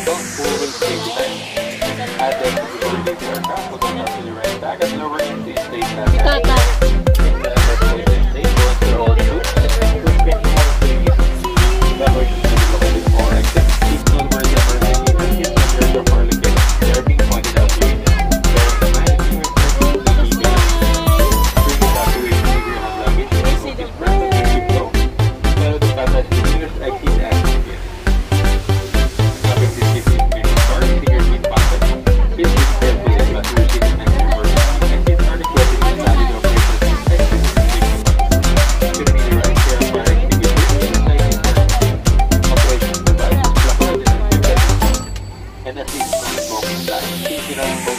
buckle, pull will save time. Add them to the rotate aircraft, put them to the right back and lower into the state level. In the escalator state, go into all the loops. Push pin more to the east. That way you should be a bit more active. Keep those words that are making the kids and yours are for the kids. They're being pointed out to you. They're managing your pregnancy, keeping up. During evacuation, if you have luggage, focus present where you go. Follow the path as the nearest exit as you get. Having this gives you information starting to your seat pocket. Please be careful as you receive the next emergency exit or the closing the valid operations exit information. Between the right chair and fire extinguishers and the side exit. Operations devices, and at least 1 smoking time. Keep it on